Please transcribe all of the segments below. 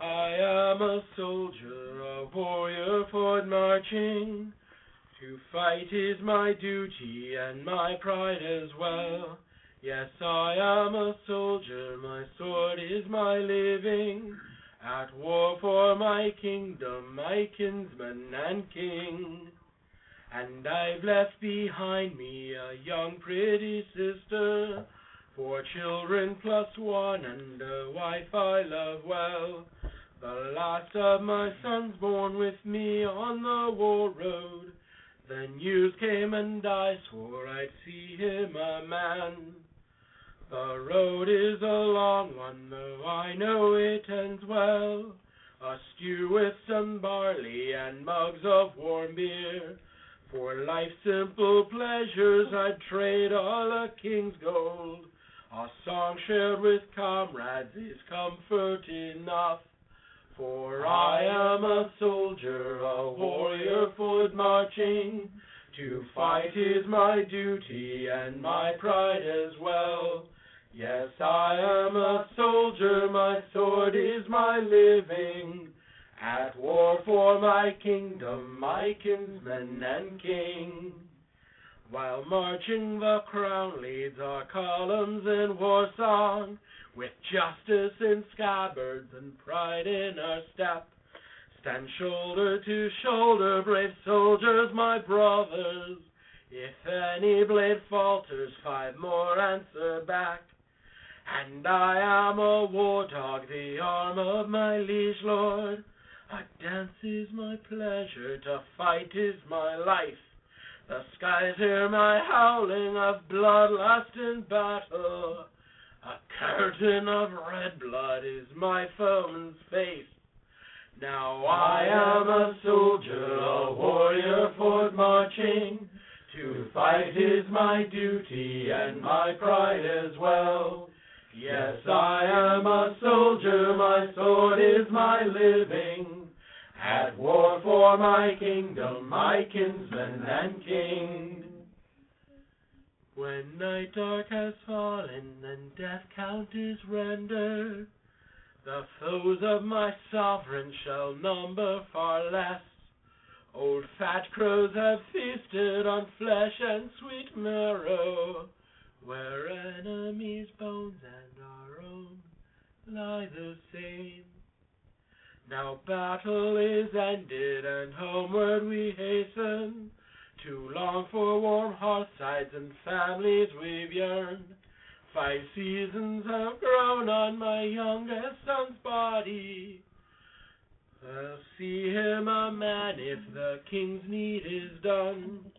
I am a soldier, a warrior forward marching. To fight is my duty and my pride as well. Yes, I am a soldier, my sword is my living. At war for my kingdom, my kinsman and king. And I've left behind me a young pretty sister, 4 children plus one, and a wife I love well. The last of my sons born with me on the war road. Then news came and I swore I'd see him a man. The road is a long one, though I know it ends well. A stew with some barley and mugs of warm beer. For life's simple pleasures I'd trade all a king's gold. A song shared with comrades is comfort enough. For I am a soldier, a warrior forward marching. To fight is my duty and my pride as well. Yes, I am a soldier, my sword is my living. At war for my kingdom, my kinsman and king. While marching the crown leads our columns in war song, with justice in scabbards and pride in our step. Stand shoulder to shoulder, brave soldiers, my brothers. If any blade falters, 5 more answer back. And I am a war dog, the arm of my liege lord. A dance is my pleasure, to fight is my life. The skies hear my howling of bloodlust in battle. A curtain of red blood is my foeman's face. Now I am a soldier, a warrior forward marching. To fight is my duty and my pride as well. Yes, I am a soldier, my sword is my living. At war for my kingdom, my kinsman and king. When night dark has fallen and death count is rendered, the foes of my sovereign shall number far less. Old fat crows have feasted on flesh and sweet marrow, where enemies' bones and our own lie the same. Now battle is ended and homeward we hasten, too long for warm hearthsides and families we've yearned. 5 seasons have grown on my youngest son's body. I'll see him a man if the king's need is done.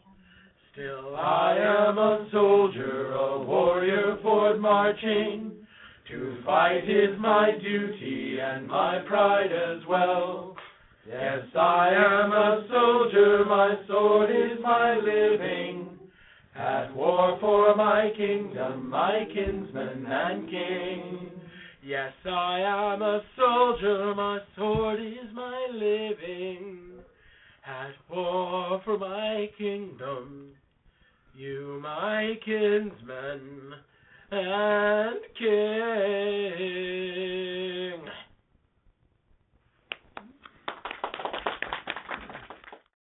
Still I am a soldier, a warrior forward marching. To fight is my duty and my pride as well. Yes, I am a soldier, my sword is my living. At war for my kingdom, my kinsman and king. Yes, I am a soldier, my sword is my living. At war for my kingdom, you my kinsman and king.